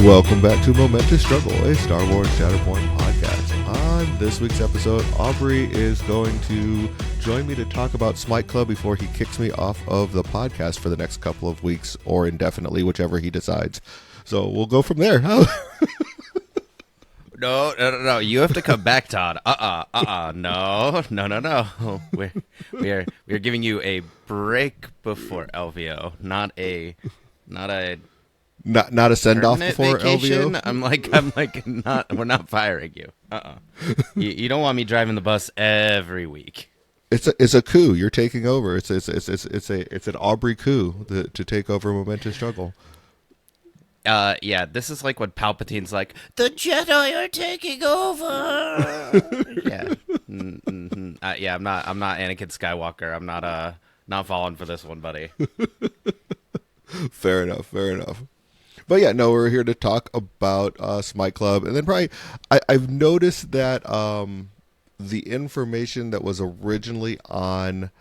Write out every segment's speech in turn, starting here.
Welcome back to Momentous Struggle, a Star Wars Shatterpoint podcast. On this week's episode, Aubrey is going to join me to talk about Smite Club before he kicks me off of the podcast for the next couple of weeks or indefinitely, whichever he decides. So we'll go from there. No. You have to come back, Todd. No. We're giving you a break before LVO, not a Not a send off before vacation. LVO. I'm like, not. We're not firing you. You don't want me driving the bus every week. It's a coup. You're taking over. It's an Aubrey coup to take over Momentous Struggle. Yeah, this is like when Palpatine's like, the Jedi are taking over. Yeah, yeah. I'm not Anakin Skywalker. I'm not falling for this one, buddy. Fair enough. But yeah, no, we're here to talk about Smite Club, and then probably I've noticed that the information that was originally on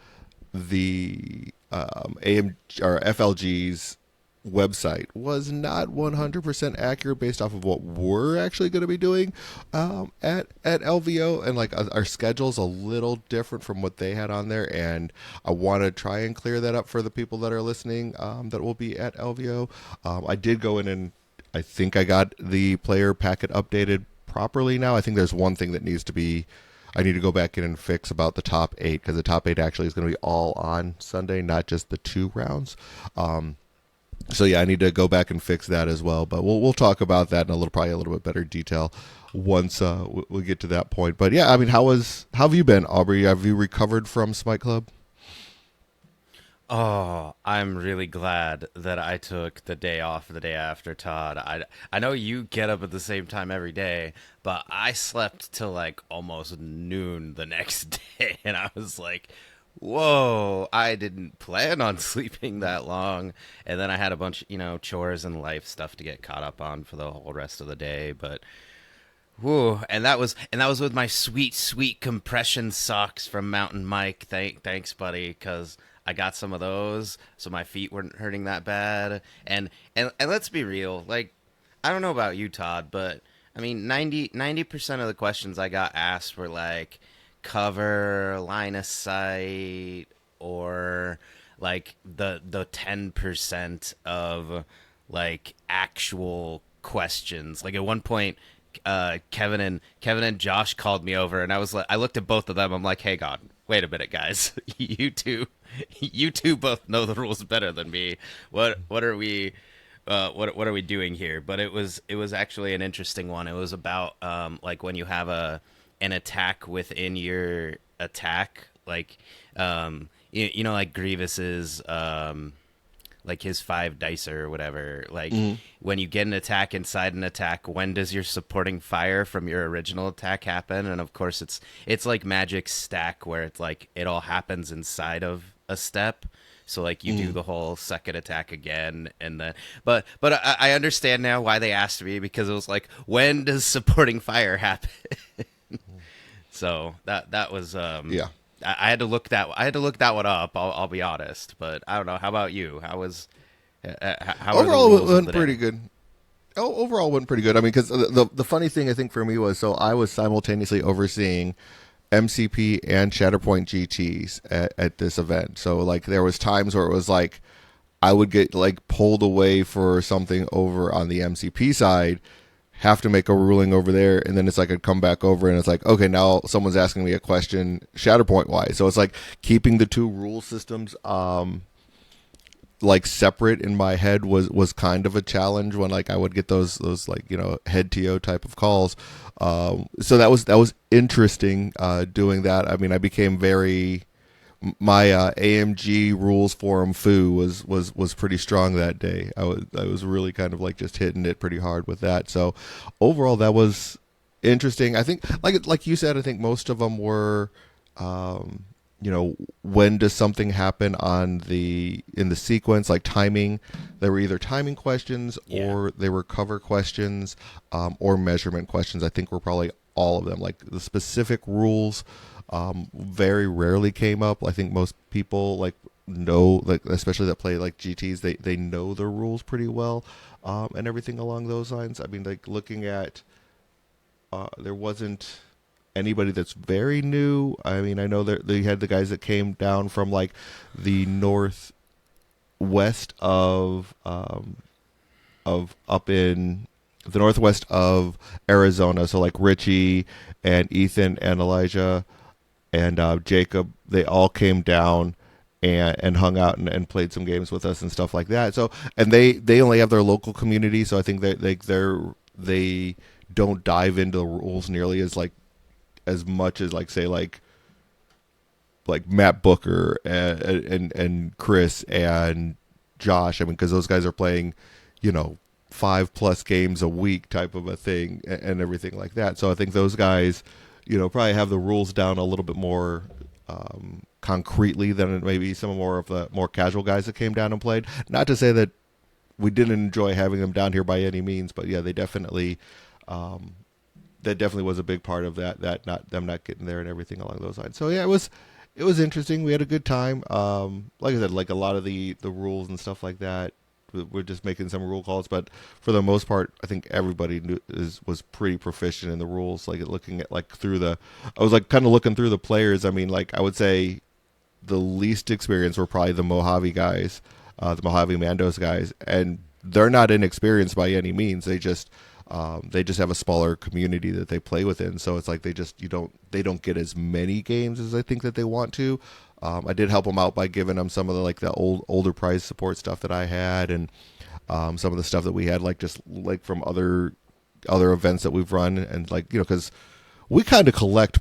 the AM or FLG's website was not 100% accurate based off of what we're actually going to be doing at LVO, and like our schedule's a little different from what they had on there, and I want to try and clear that up for the people that are listening that will be at LVO. I did go in and I think I got the player packet updated properly now. I think there's one thing that I need to go back in and fix about the top 8, because the top 8 actually is going to be all on Sunday, not just the 2 rounds. So yeah, I need to go back and fix that as well. But we'll talk about that in probably a little bit better detail once we get to that point. But yeah, I mean, how have you been, Aubrey? Have you recovered from Smite Club? Oh, I'm really glad that I took the day off the day after, Todd. I know you get up at the same time every day, but I slept till like almost noon the next day, and I was like, whoa, I didn't plan on sleeping that long. And then I had a bunch, chores and life stuff to get caught up on for the whole rest of the day. But whoa, and that was with my sweet compression socks from Mountain Mike. Thanks, buddy, because I got some of those, so my feet weren't hurting that bad. And let's be real, like, I don't know about you, Todd, but I mean, 90% of the questions I got asked were like cover, line of sight, or like the 10% of like actual questions. Like at one point, Kevin and Josh called me over, and I looked at both of them. I'm like, hey, God, wait a minute, guys, you two both know the rules better than me. What are we doing here? But it was actually an interesting one. It was about like when you have an attack within your attack, like like Grievous's like his 5 dicer or whatever, like when you get an attack inside an attack, when does your supporting fire from your original attack happen? And of course it's like Magic stack where it's like it all happens inside of a step. So like you do the whole second attack again, and then but I understand now why they asked me, because it was like, when does supporting fire happen? So that was yeah. I had to look that one up. I'll be honest, but I don't know. How about you? How overall it went pretty good. Overall went pretty good. I mean, because the funny thing I think for me was, so I was simultaneously overseeing MCP and Shatterpoint GTs at this event. So like there was times where it was like I would get like pulled away for something over on the MCP side, have to make a ruling over there, and then it's like I'd come back over and it's like, okay, now someone's asking me a question Shatterpoint wise. So it's like keeping the 2 rule systems like separate in my head was kind of a challenge when like I would get those like, head TO type of calls. So that was interesting doing that. I mean, I became my AMG rules forum foo was pretty strong that day. I was really kind of like just hitting it pretty hard with that. So overall that was interesting. I think like you said, I think most of them were when does something happen in the sequence, like timing. They were either timing questions or they were cover questions or measurement questions. I think were probably all of them. Like the specific rules very rarely came up. I think most people, like know, like especially that play like GTS, they know their rules pretty well, and everything along those lines. I mean, like looking at, there wasn't anybody that's very new. I mean, I know that they had the guys that came down from like the northwest of up in the northwest of Arizona. So like Richie and Ethan and Elijah and Jacob, they all came down and hung out and played some games with us and stuff like that. So and they only have their local community, so I think that they don't dive into the rules nearly as like as much as like say like Matt Booker and Chris and Josh. I mean, because those guys are playing, 5+ games a week type of a thing and everything like that. So I think those guys, probably have the rules down a little bit more concretely than maybe some more of the more casual guys that came down and played. Not to say that we didn't enjoy having them down here by any means, but yeah, they definitely. That definitely was a big part of that not them not getting there and everything along those lines. So yeah, it was interesting. We had a good time. Like I said, like a lot of the rules and stuff like that. We're just making some rule calls, but for the most part, I think everybody was pretty proficient in the rules. Like looking at like through I was like kind of looking through the players. I mean, like I would say the least experienced were probably the Mojave guys, the Mojave Mandos guys, and they're not inexperienced by any means. They just have a smaller community that they play within, so it's like they don't get as many games as I think that they want to. I did help them out by giving them some of the older prize support stuff that I had, and some of the stuff that we had like just like from other events that we've run, and like because we kind of collect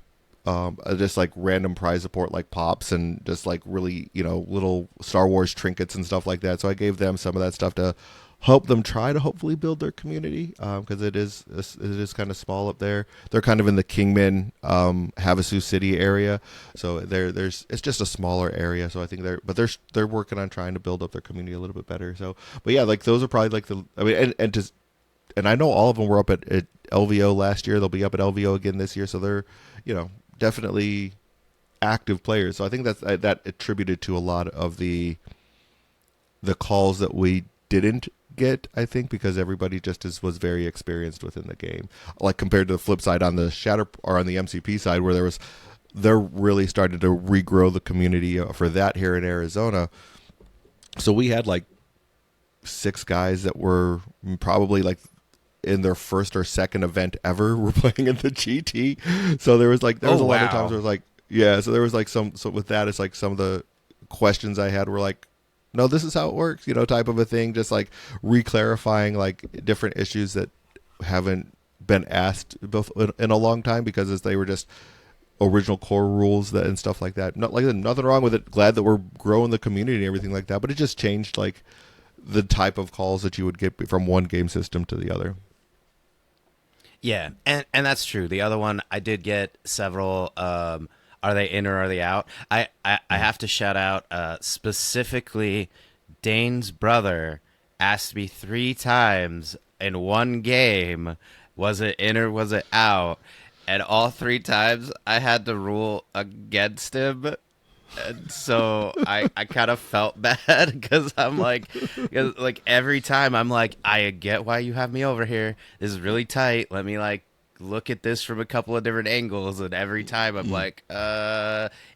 just like random prize support like pops and just like really little Star Wars trinkets and stuff like that. So I gave them some of that stuff to help them try to hopefully build their community because it is kind of small up there. They're kind of in the Kingman, Havasu City area, so there's it's just a smaller area. So I think they're working on trying to build up their community a little bit better. So, but yeah, like those are probably like I mean, and I know all of them were up at LVO last year. They'll be up at LVO again this year. So they're definitely active players. So I think that attributed to a lot of the calls that we didn't get, I think, because everybody just was very experienced within the game. Like compared to the flip side on the Shatter or on the MCP side, where they're really starting to regrow the community for that here in Arizona. So we had like 6 guys that were probably like in their first or second event ever were playing in the GT. So there was Oh a lot of times wow. where it was like, yeah, so there was like so with that it's like some of the questions I had were like, no, this is how it works, type of a thing, just like reclarifying like different issues that haven't been asked both in a long time because as they were just original core rules that and stuff like that. Not like nothing wrong with it. Glad that we're growing the community and everything like that, but it just changed like the type of calls that you would get from one game system to the other. Yeah, and that's true. The other one I did get several. Are they in or are they out? I have to shout out specifically Dane's brother asked me 3 times in one game, was it in or was it out? And all 3 times I had to rule against him. And so I kind of felt bad because I'm like, 'cause, like every time I'm like, I get why you have me over here. This is really tight. Let me like look at this from a couple of different angles. And every time I'm Mm. like,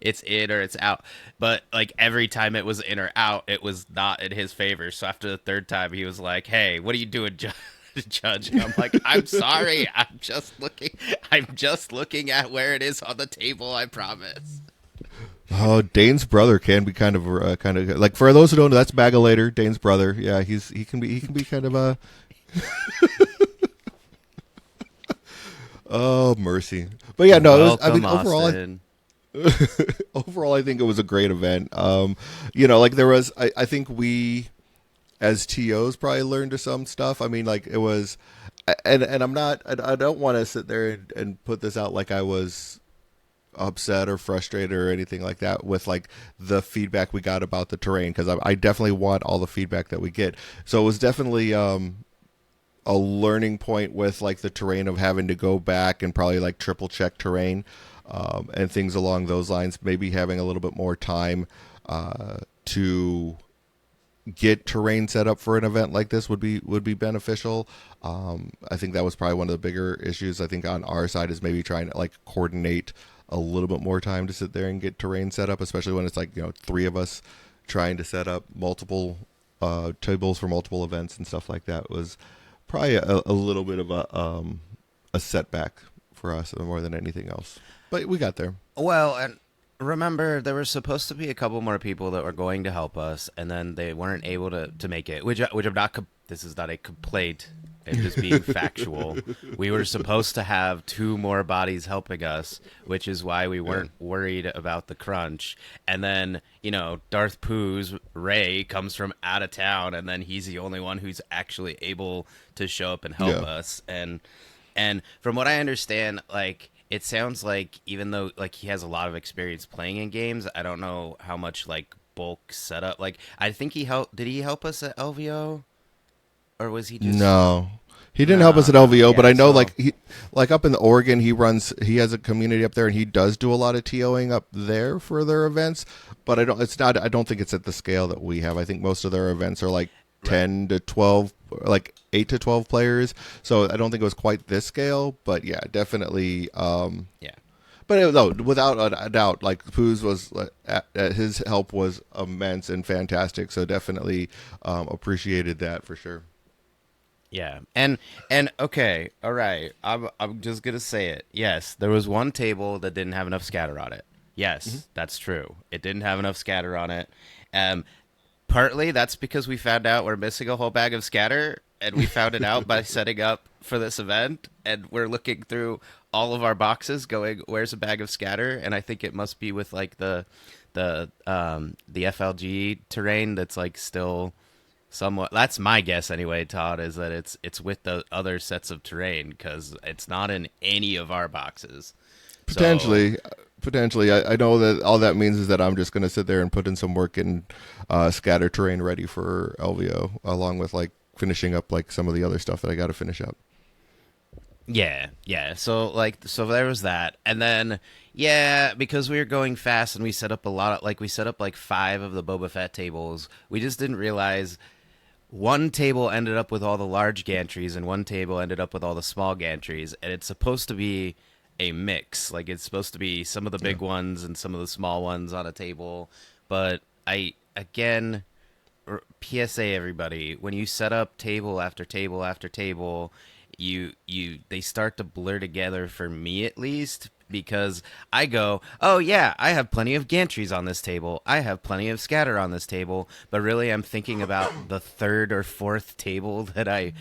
it's in or it's out. But like every time it was in or out, it was not in his favor. So after the third time, he was like, hey, what are you doing, Judge? And I'm like, I'm sorry. I'm just looking. I'm just looking at where it is on the table. I promise. Oh, Dane's brother can be kind of like for those who don't know, that's Bagalator, Dane's brother. Yeah, he can be kind of a oh mercy. But yeah, no, it was. I mean, Welcome, Austin. overall, I think it was a great event. Like there was, I think we as TOs probably learned some stuff. I mean, like it was, and I'm not, I don't want to sit there and put this out like I was upset or frustrated or anything like that with like the feedback we got about the terrain because I definitely want all the feedback that we get. So it was definitely a learning point with like the terrain of having to go back and probably like triple check terrain and things along those lines. Maybe having a little bit more time to get terrain set up for an event like this would be beneficial. I think that was probably one of the bigger issues. I think on our side is maybe trying to like coordinate a little bit more time to sit there and get terrain set up, especially when it's like three of us trying to set up multiple tables for multiple events and stuff like that was probably a little bit of a setback for us more than anything else. But we got there. Well, and remember, there were supposed to be a couple more people that were going to help us, and then they weren't able to make it. Which I'm not. This is not a complaint. I'm just being factual. We were supposed to have two more bodies helping us, which is why we weren't worried about the crunch. And then, Darth Pooh's Ray comes from out of town, and then he's the only one who's actually able to show up and help us. And from what I understand, like it sounds like even though like he has a lot of experience playing in games, I don't know how much like bulk setup. Like I think he helped. Did he help us at LVO, or was he just No, he didn't help us no, at no? LVO, but Yeah. I know So like up in the Oregon, he has a community up there, and he does do a lot of TOing up there for their events. But I don't think it's at the scale that we have. I think most of their events are like right. 10 to 12, like 8 to 12 players. So I don't think it was quite this scale. But yeah, definitely. Yeah. But no, without a doubt, like Pooh's was his help was immense and fantastic. So definitely appreciated that for sure. Yeah. And okay, all right. I'm just gonna say it. Yes, there was one table that didn't have enough scatter on it. Yes, that's true. It didn't have enough scatter on it. Um, Partly that's because we found out we're missing a whole bag of scatter, and we found it out by setting up for this event, and we're looking through all of our boxes, going, "Where's a bag of scatter?" And I think it must be with like the FLG terrain that's like still somewhat. That's my guess anyway. Todd, is that it's with the other sets of terrain because it's not in any of our boxes. So Potentially, potentially. I know that all that means is that I'm just going to sit there and put in some work and scatter terrain ready for LVO, along with like finishing up like some of the other stuff that I got to finish up. yeah, yeah. So there was that, and then yeah, because we were going fast and we set up a lot of like we set up like five of the Boba Fett tables. We just didn't realize one table ended up with all the large gantries and one table ended up with all the small gantries, and it's supposed to be a mix. Like it's supposed to be some of the Yeah, big ones and some of the small ones on a table. But I again PSA everybody, when you set up table after table after table, you they start to blur together for me at least because I go, "Oh yeah, I have plenty of gantries on this table. I have plenty of scatter on this table." But really I'm thinking about the third or fourth table that I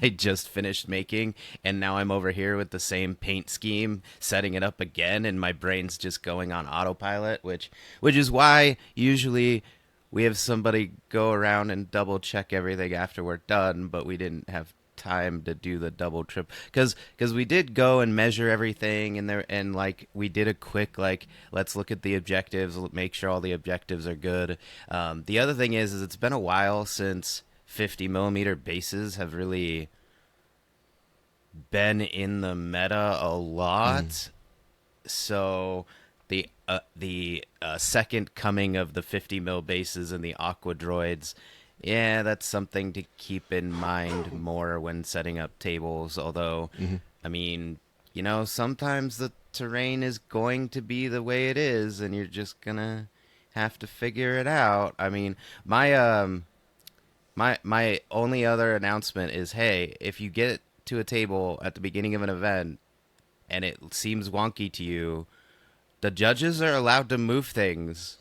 just finished making, and now I'm over here with the same paint scheme, setting it up again, and my brain's just going on autopilot, which is why usually we have somebody go around and double check everything after we're done, but we didn't have time to do the double trip because we did go and measure everything and there and like we did a quick like let's look at the objectives, make sure all the objectives are good. The other thing is it's been a while since 50 millimeter bases have really been in the meta a lot. So the second coming of the 50 mil bases and the aqua droids, yeah, that's something to keep in mind more when setting up tables. Although, I mean, sometimes the terrain is going to be the way it is, and you're just gonna have to figure it out. I mean, my only other announcement is, hey, if you get to a table at the beginning of an event and it seems wonky to you, the judges are allowed to move things.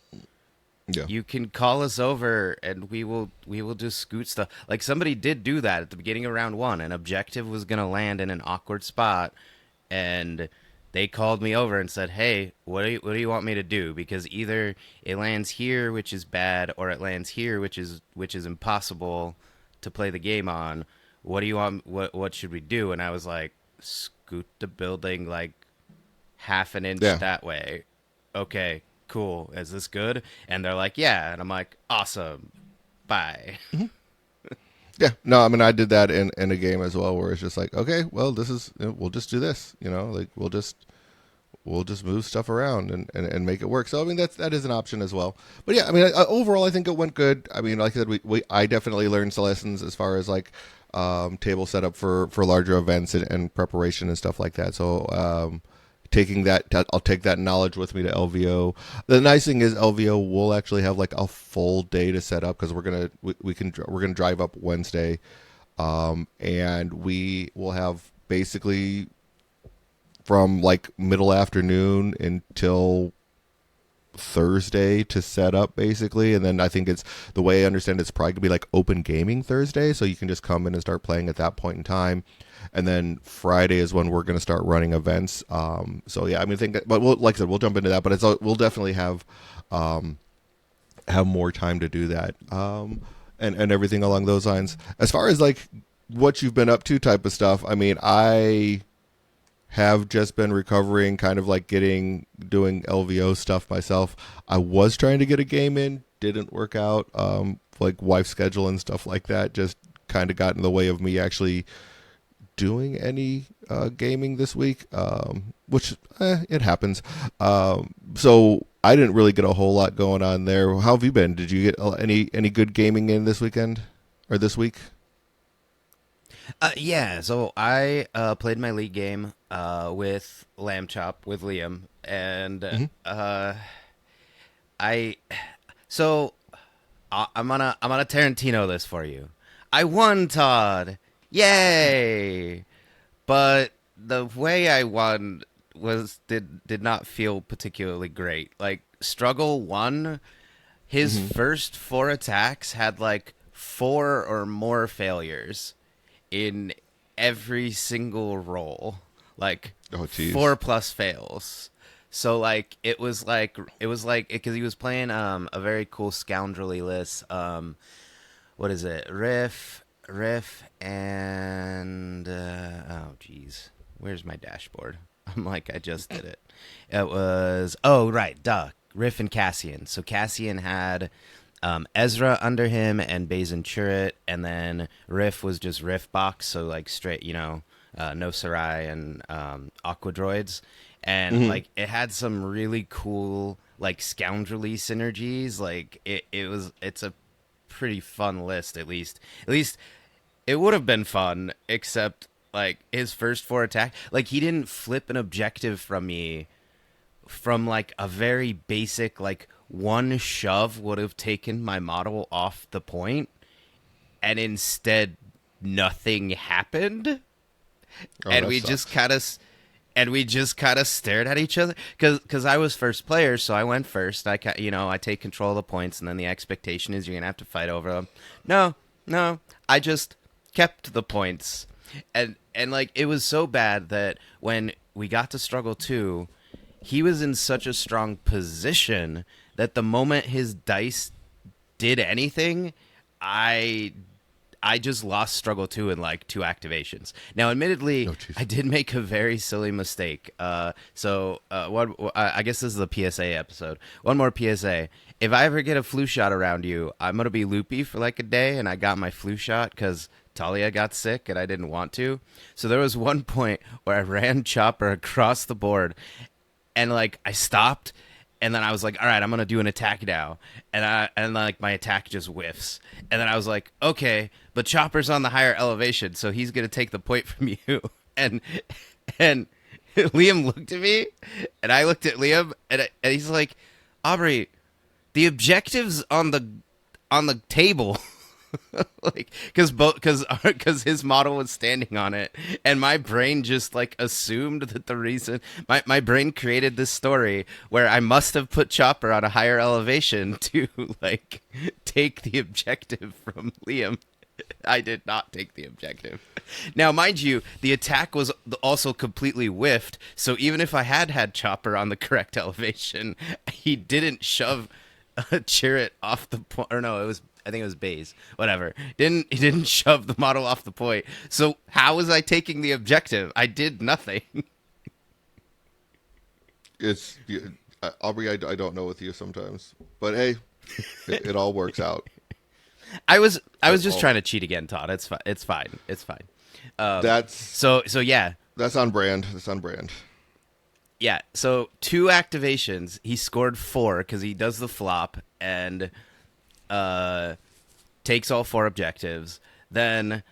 yeah, You can call us over and we will just scoot stuff. Like somebody did do that at the beginning of round one. An objective was gonna land in an awkward spot, and they called me over and said, "Hey, what do you want me to do? Because either it lands here, which is bad, or it lands here, which is impossible to play the game on. What do you want? What should we do?" And I was like, "Scoot the building like half an inch yeah, that way." Okay, cool. Is this good? And they're like, yeah. And I'm like, awesome. Bye. yeah. No, I mean I did that in a game as well, where it's just like, okay, well, this is we'll just do this. Like we'll just move stuff around and make it work. So I mean that is an option as well. But yeah, I mean overall I think it went good. I mean, like I said, I definitely learned some lessons as far as like table setup for larger events and preparation and stuff like that. So taking that, I'll take that knowledge with me to LVO. The nice thing is LVO will actually have like a full day to set up because we're gonna drive up Wednesday, and we will have basically from like middle afternoon until Thursday to set up basically, and then I think it's the way I understand it's probably gonna be like open gaming Thursday, so you can just come in and start playing at that point in time, and then Friday is when we're gonna start running events. So yeah, I mean, but like I said, we'll jump into that, but we'll definitely have more time to do that, and everything along those lines. As far as like what you've been up to type of stuff, I mean, I have just been recovering, kind of like doing LVO stuff myself. I was trying to get a game in, didn't work out. Like wife schedule and stuff like that just kind of got in the way of me actually doing any gaming this week, which it happens. So I didn't really get a whole lot going on there. How have you been? Did you get any good gaming in this weekend or this week? Yeah, so I played my league game with Lamb Chop with Liam, and Hmm. I so I'm gonna Tarantino this for you. I won, Todd. Yay! But the way I won did not feel particularly great. Like Struggle won. His Hmm. first four attacks had like four or more failures in every single roll, like Oh, four geez. plus fails. So like it was like because he was playing a very cool scoundrelly list. What is it? Riff, and oh geez, where's my dashboard? I'm like I just did it. It was right, duh. Riff and Cassian. So Cassian had Ezra under him and Bazin Chirrut, and then Riff was just Riff box, so like straight, no Sarai and Aqua Droids, and Hmm. like it had some really cool like scoundrelly synergies. Like it's a pretty fun list, at least it would have been fun, except like his first four attack, like he didn't flip an objective from me from like a very basic like one shove would have taken my model off the point, and instead nothing happened, Oh, and that we just sucks. kind of stared at each other because I was first player, so I went first. I take control of the points, and then the expectation is you're gonna have to fight over them. No, no, I just kept the points, and like it was so bad that when we got to struggle 2, he was in such a strong position that the moment his dice did anything, I I just lost struggle 2 in like 2 activations. Now, admittedly, Oh, jeez. I did make a very silly mistake. I guess this is the PSA episode. One more PSA. If I ever get a flu shot around you, I'm gonna be loopy for like a day, and I got my flu shot because Talia got sick and I didn't want to. So there was one point where I ran Chopper across the board, and like I stopped, and then I was like, all right, I'm gonna do an attack now, and like my attack just whiffs, and then I was like, okay, but Chopper's on the higher elevation, so he's gonna take the point from you, and and Liam looked at me, and I looked at Liam, and he's like, Aubrey, the objectives on the table. Like because his model was standing on it, and my brain just like assumed that the reason my brain created this story where I must have put Chopper on a higher elevation to like take the objective from Liam. I did not take the objective. Now, mind you, the attack was also completely whiffed. So even if I had Chopper on the correct elevation, he didn't shove Chirrut off the point. Or no, it was, I think it was Baze. Whatever. He didn't shove the model off the point. So how was I taking the objective? I did nothing. Aubrey. I don't know with you sometimes, but hey, it all works out. I was It just all trying to cheat again, Todd. It's fine. It's fine. It's fine. Um, that's so yeah, that's on brand. That's on brand. Yeah, so two activations. He scored four because he does the flop and uh, takes all four objectives. Then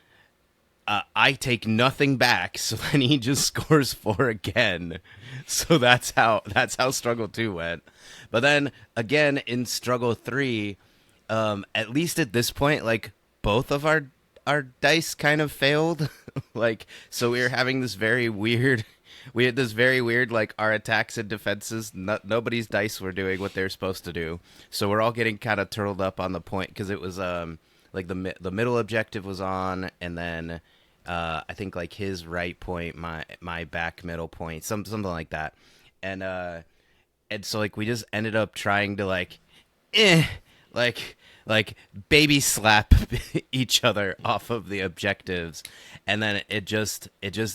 I take nothing back, so then he just scores four again. So that's how struggle two went. But then again in struggle three, at least at this point, like both of our dice kind of failed. Like so we were having this very weird. We had this very weird, like our attacks and defenses. Nobody's dice were doing what they're supposed to do, so we're all getting kind of turtled up on the point because it was like the middle objective was on, and then I think like his right point, my back middle point, something like that, and so like we just ended up trying to eh, like like baby slap each other off of the objectives, and then it just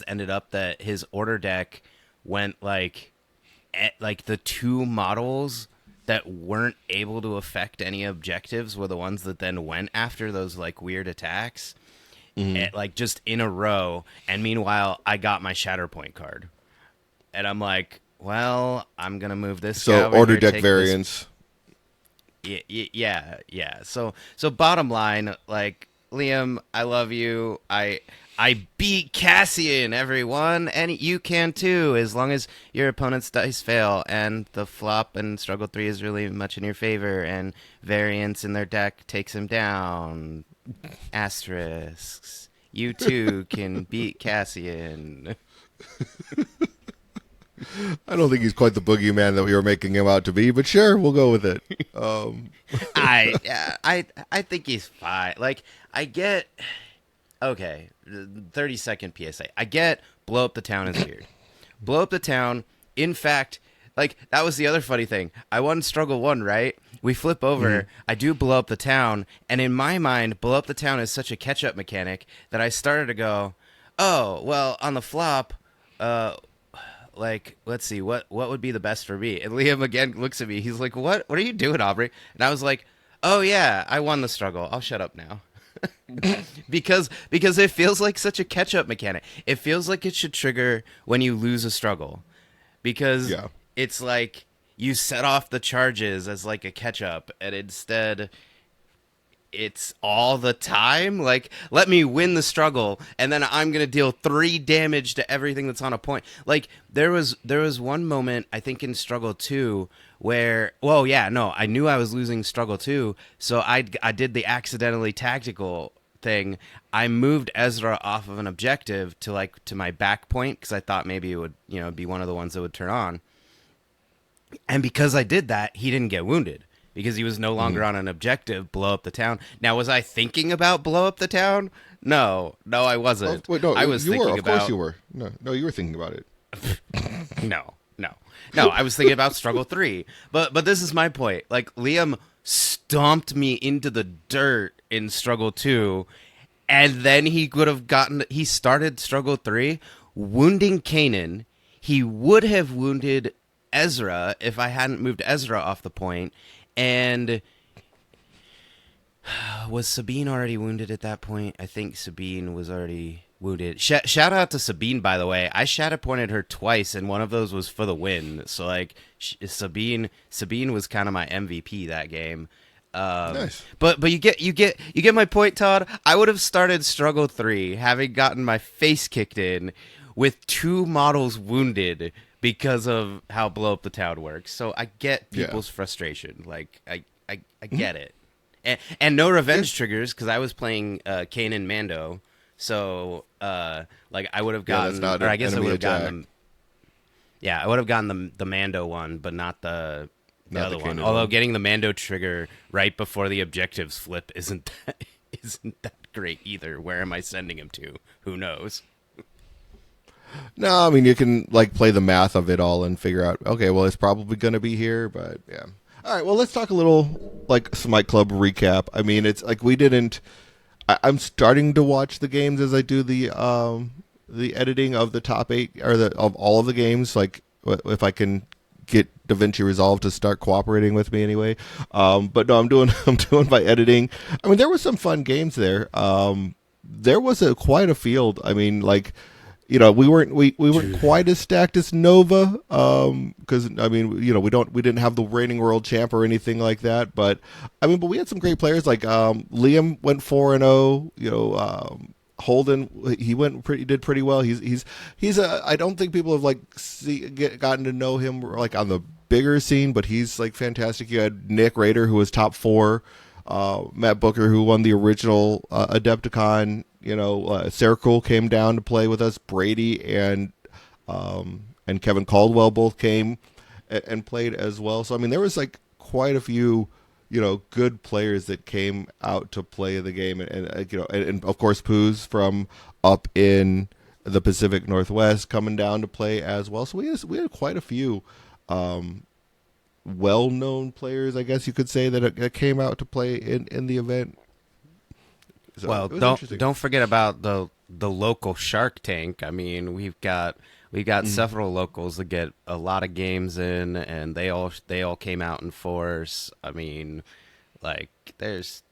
ended up that his order deck went like the two models that weren't able to affect any objectives were the ones that then went after those like weird attacks, like just in a row. And meanwhile, I got my Shatterpoint card, and I'm like, well, I'm gonna move this guy So over order here, deck take this. variants. Yeah. So bottom line, like Liam, I love you. I beat Cassian, everyone, and you can too, as long as your opponent's dice fail and the flop and struggle three is really much in your favor, and variance in their deck takes him down. Asterisks. You too can beat Cassian. I don't think he's quite the boogeyman that we were making him out to be, but sure, we'll go with it. Um, I think he's fine. Like I get okay, 30-second PSA. I get blow up the town is weird. Blow up the town. In fact, like that was the other funny thing. I won struggle one, right? We flip over. I do blow up the town, and in my mind, blow up the town is such a catch-up mechanic that I started to go, oh well, on the flop. Like, let's see, what would be the best for me? And Liam again looks at me. He's like, what are you doing, Aubrey? And I was like, oh yeah, I won the struggle. I'll shut up now. Because it feels like such a catch up mechanic. It feels like it should trigger when you lose a struggle. Because yeah. it's like you set off the charges as like a catch up, and instead it's all the time. Like, let me win the struggle, and then I'm gonna deal 3 damage to everything that's on a point. Like, there was one moment I think in struggle 2 where, well, yeah, no, I knew I was losing struggle 2, so I did the accidentally tactical thing. I moved Ezra off of an objective to my back point because I thought maybe it would be one of the ones that would turn on. And because I did that, he didn't get wounded because he was no longer on an objective, blow up the town. Now, was I thinking about blow up the town? No, I Oh, wasn't. wait, no, I was you thinking were. Of about course you were. No, you were thinking about it. no. I was thinking about struggle 3. But this is my point. Like Liam stomped me into the dirt in struggle 2, and then he started struggle 3 wounding Kanan. He would have wounded Ezra if I hadn't moved Ezra off the point. And was Sabine already wounded at that point? I think Sabine was already wounded. Shout out to Sabine, by the way. I shadow pointed her twice, and one of those was for the win. So like Sabine was kind of my MVP that game. Nice. But you get my point, Todd. I would have started struggle 3 having gotten my face kicked in with 2 models wounded because of how blow up the town works. So I get people's frustration. Like I get it. And no revenge triggers because I was playing Kanan Mando. So like I would have gotten, that's not or I guess I enemy would have gotten attack. them. Yeah, I would have gotten the Mando one, but not the Not other the one. Kanan Although one. getting the Mando trigger right before the objectives flip isn't that great either. Where am I sending him to? Who knows? No, I mean you can like play the math of it all and figure out. Okay, well it's probably going to be here, but yeah. All right, well let's talk a little like Smite Club recap. I mean, it's like we didn't. I'm starting to watch the games as I do the editing of the top 8 or of all of the games. Like if I can get DaVinci Resolve to start cooperating with me anyway. But no, I'm doing I'm doing my editing. I mean, there was some fun games there. There was quite a field. I mean, like we weren't quite as stacked as Nova, because I mean, we didn't have the reigning world champ or anything like that, but I mean, but we had some great players like Liam went 4-0. Holden, he did pretty well. He's a, I don't think people have like gotten to know him like on the bigger scene, but he's like fantastic. You had Nick Rader, who was top four, Matt Booker, who won the original Adepticon. Sarah Cool came down to play with us. Brady and Kevin Caldwell both came and played as well. So I mean, there was like quite a few good players that came out to play the game, and of course Poos from up in the Pacific Northwest coming down to play as well. So we had quite a few well-known players, I guess you could say, that came out to play in the event. So Well, it was interesting. don't forget about the local Shark Tank. I mean, we've got several locals that get a lot of games in, and they all came out in force. I mean, like there's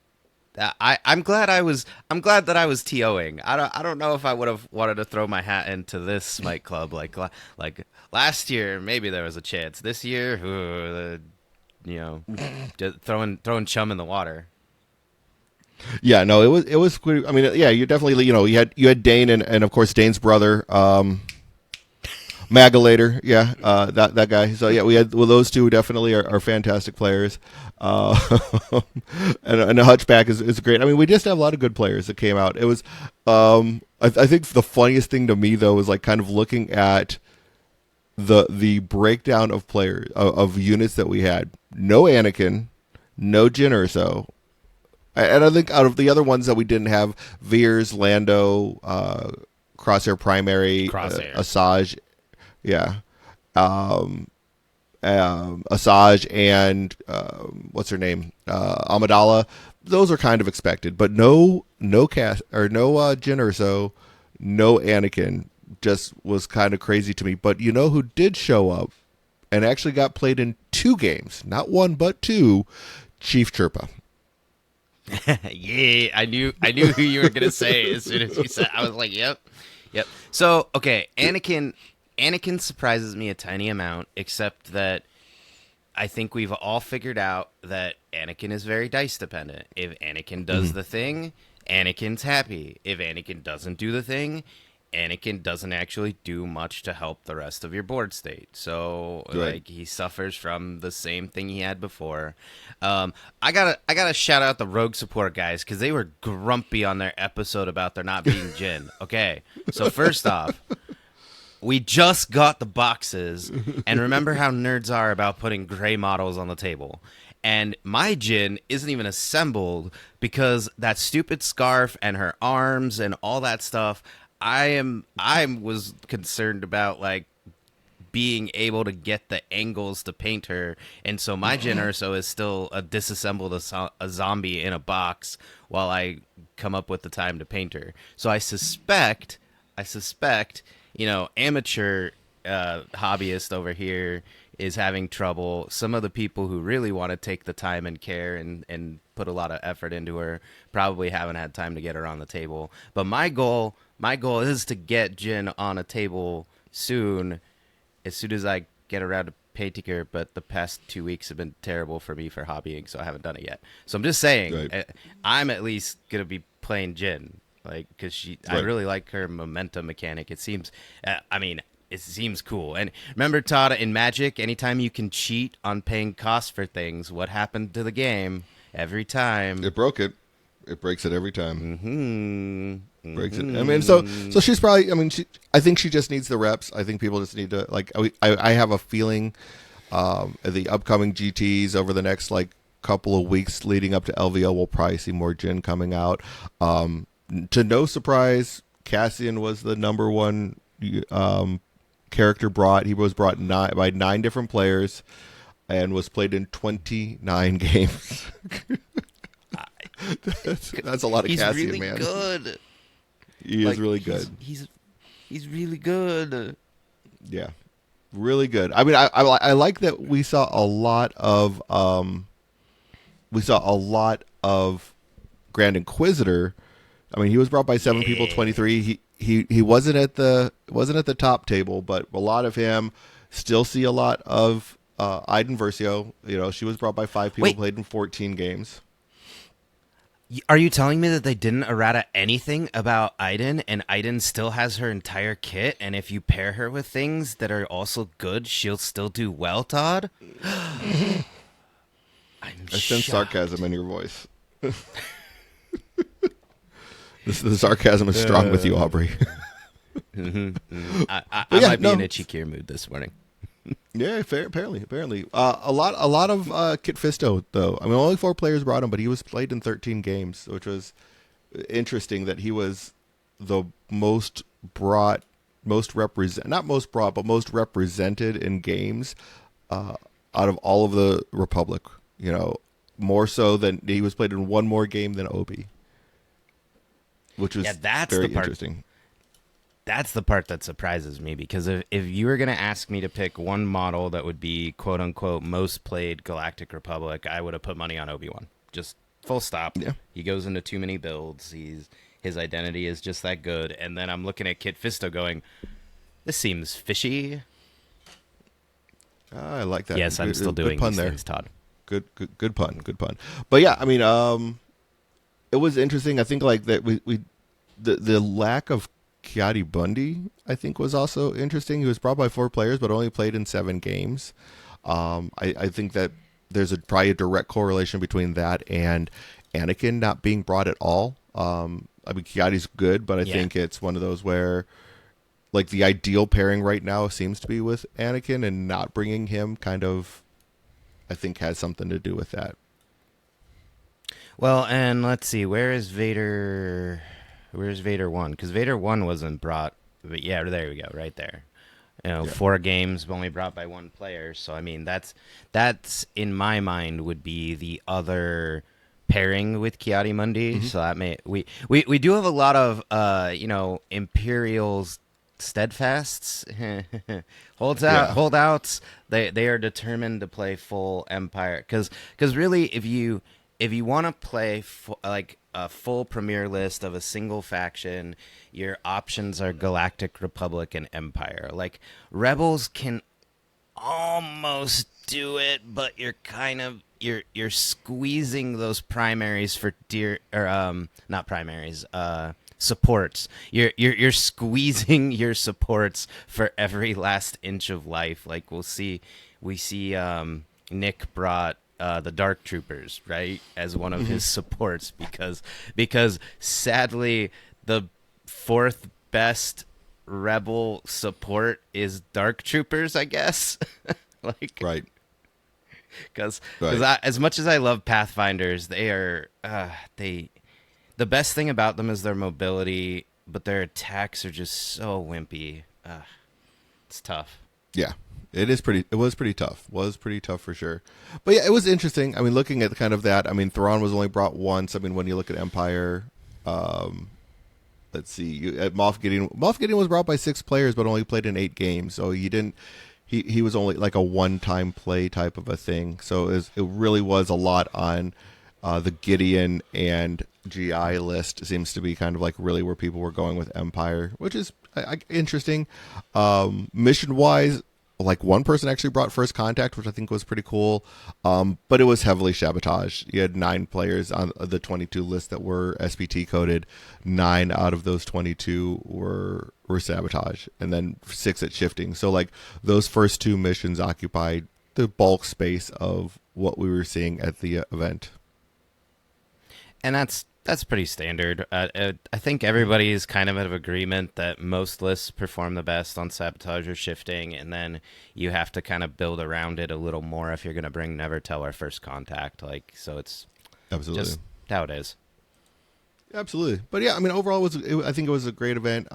I'm glad that I was TOing. I don't know if I would have wanted to throw my hat into this Smite club like last year. Maybe there was a chance. This year, you know, just throwing chum in the water. Yeah, no, it was. I mean, yeah, you definitely you had Dane and of course Dane's brother, Magalator, yeah, that guy. So yeah, those two definitely are fantastic players, uh, and the Hutchback is great. I mean, we just have a lot of good players that came out. It was, I think the funniest thing to me though was like kind of looking at the breakdown of players of units that we had. No Anakin, no Jyn Erso, and I think out of the other ones that we didn't have, Veers, Lando, Crosshair Primary, Crosshair. Asajj, yeah, Asajj and what's her name, Amidala. Those are kind of expected, but no cast or no Jyn Erso, no Anakin. Just was kind of crazy to me. But you know who did show up and actually got played in two games, not one but two? Chief Chirpa. Yeah, I knew who you were gonna say as soon as you said. I was like, yep, yep. So okay, Anakin surprises me a tiny amount, except that I think we've all figured out that Anakin is very dice dependent. If Anakin does the thing, Anakin's happy. If Anakin doesn't do the thing, Anakin doesn't actually do much to help the rest of your board state. So Right. like he suffers from the same thing he had before. I gotta shout out the rogue support guys because they were grumpy on their episode about there not being Jin. Okay, so first off, we just got the boxes, and remember how nerds are about putting gray models on the table. And my Jin isn't even assembled because that stupid scarf and her arms and all that stuff. I was concerned about like being able to get the angles to paint her, and so my Jin Urso is still a disassembled a zombie in a box while I come up with the time to paint her. So I suspect, amateur hobbyist over here is having trouble. Some of the people who really want to take the time and care and put a lot of effort into her probably haven't had time to get her on the table. But my goal is to get Jin on a table soon, as soon as I get around to painting her. But the past 2 weeks have been terrible for me for hobbying, so I haven't done it yet. So I'm just saying, Right. I'm at least gonna be playing Jin, like, because I Right. really like her momentum mechanic. It seems, I mean, it seems cool. And remember, Todd, in Magic, anytime you can cheat on paying costs for things, what happened to the game every time? It broke it. It breaks it every time. Hmm. Breaks it. I mean, so Hmm. so she's probably. I mean, I think she just needs the reps. I think people just need to like. I have a feeling, the upcoming GTS over the next like couple of weeks leading up to LVO, we'll probably see more Jin coming out. To no surprise, Cassian was the number one character brought. He was brought by 9 different players and was played in 29 games. That's a lot of He's Cassian, really man. good. He is Like really he's good. he's he's really good. Yeah, really good. I mean, I like that we saw a lot of Grand Inquisitor I mean, he was brought by 7 people, Yeah. 23. He wasn't at the top table, but a lot of him. Still see a lot of Iden Versio. You know, she was brought by 5 people, Wait, played in 14 games. are you telling me that they didn't errata anything about Aiden, and Aiden still has her entire kit, and if you pair her with things that are also good, she'll still do well, Todd? I'm I sense sarcasm shocked. in your voice. The sarcasm is strong with you, Aubrey. I But yeah, might be in no, a cheekier mood this morning. yeah, fair. Apparently, a lot of Kit Fisto though. I mean, only 4 players brought him, but he was played in 13 games, which was interesting. That he was the most brought, most represent, not most brought, but most represented in games uh, out of all of the Republic. You know, more so than he was played in one more game than Obi, which Yeah, was very interesting. that's the part that surprises me because if you were going to ask me to pick one model that would be quote unquote most played Galactic Republic, I would have put money on Obi-Wan. Just full stop. Yeah, He goes into too many builds. His identity is just that good. And then I'm looking at Kit Fisto going, this seems fishy. I like that. Yes, I'm still Good doing pun these there. things, Todd. Good pun. Good pun. But yeah, I mean, it was interesting. I think like that we the lack of Kiadi Bundy, I think, was also interesting. He was brought by 4 players, but only played in 7 games. I think that there's probably a direct correlation between that and Anakin not being brought at all. I mean, Kiadi's good, but I Yeah. think it's one of those where like the ideal pairing right now seems to be with Anakin, and not bringing him kind of I think has something to do with that. Well, and let's see, where is Vader? Where's Vader 1? Because Vader 1 wasn't brought. But yeah, there we go, right there. You know, Yeah. 4 games only brought by one player. So I mean, that's in my mind would be the other pairing with Kiadi Mundi. Hmm. So that may we do have a lot of Imperials steadfasts Yeah. holdouts. They are determined to play full Empire because really if you want to play like a full premier list of a single faction, your options are Galactic Republic and Empire. Like Rebels can almost do it, but you're kind of you're squeezing those primaries for dear or not primaries supports. You're squeezing your supports for every last inch of life. Like we see Nick brought the Dark Troopers, right, as one of Hmm. his supports because sadly the fourth best rebel support is Dark Troopers, I guess. Like Right. because Right. as much as I love Pathfinders, they are they the best thing about them is their mobility, but their attacks are just so wimpy. It's tough. Yeah. It is pretty. It was pretty tough. Was pretty tough for sure. But yeah, it was interesting. I mean, looking at kind of that. I mean, Thrawn was only brought once. I mean, when you look at Empire, um, let's see. At Moff Gideon was brought by 6 players, but only played in 8 games. So he didn't. He was only like a one-time play type of a thing. So it really was a lot on the Gideon and GI list. Seems to be kind of like really where people were going with Empire, which is interesting. Mission wise, like one person actually brought First Contact, which I think was pretty cool. But it was heavily sabotaged. You had 9 players on the 22 list that were SPT coded. 9 out of those 22 were sabotage, and then 6 at shifting. So like those first 2 missions occupied the bulk space of what we were seeing at the event. And that's pretty standard. I think everybody is kind of agreement that most lists perform the best on sabotage or shifting, and then you have to kind of build around it a little more if you're going to bring Never Tell or First Contact. Like, so it's Absolutely. just how it is. Absolutely. But yeah, I mean, overall, I think it was a great event.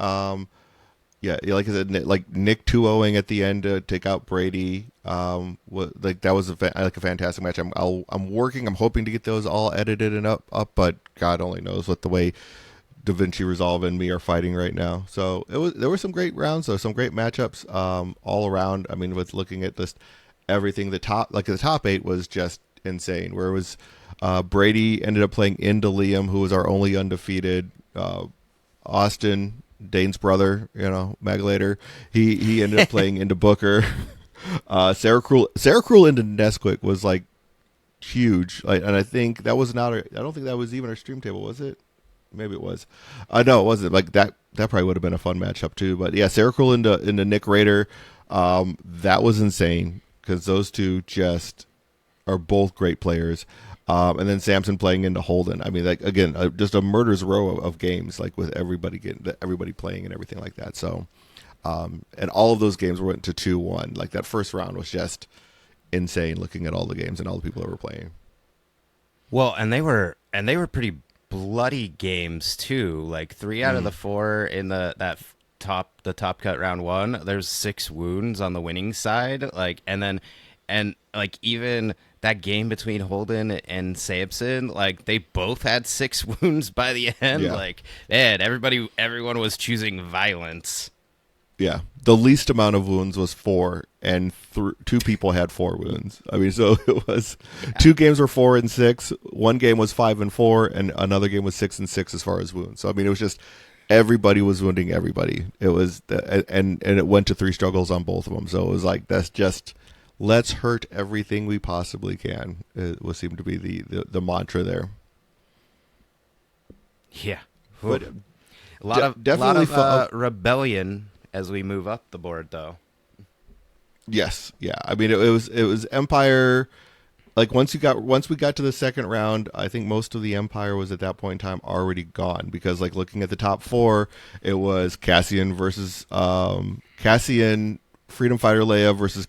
Yeah, like I said, like Nick 2-0ing at the end to take out Brady. Like that was like a fantastic match. I'm working. I'm hoping to get those all edited and up, but God only knows what the way Da Vinci Resolve and me are fighting right now. So there were some great rounds, though, some great matchups all around. I mean, with looking at just everything, the top 8 was just insane. Where it was Brady ended up playing into Liam, who was our only undefeated Austin, Dane's brother, Maglater. He ended up playing into Booker. Sarah Cruel into Nesquik was like huge, and I think that was not. I don't think that was even our stream table, was it? Maybe it was. No, it wasn't. Like that. That probably would have been a fun matchup too. But yeah, Sarah Cruel into Nick Rader. That was insane because those two just are both great players. And then Samson playing into Holden. I mean, like again, just a murder's row of games, like with everybody playing and everything like that. So, and all of those games went to 2-1. Like that first round was just insane. Looking at all the games and all the people that were playing. Well, and they were pretty bloody games too. Like 3 out of the 4 in the top cut round 1. There's 6 wounds on the winning side. Like and like even that game between Holden and Sampson, like they both had 6 wounds by the end. Yeah, Like man, everyone was choosing violence. yeah. The least amount of wounds was 4, and 2 people had 4 wounds. I mean, so it was Yeah. 2 games were 4 and 6. One game was 5 and 4, and another game was 6 and 6 as far as wounds. So I mean, it was just everybody was wounding everybody. It was and it went to 3 struggles on both of them. So it was like that's just let's hurt everything we possibly can. It would seem to be the mantra there. Yeah. But A lot of definitely rebellion as we move up the board though. yes, yeah. I mean, it was Empire. Like once we got to the second round, I think most of the Empire was at that point in time already gone because like looking at the top 4, it was Cassian versus Cassian Freedom Fighter Leia versus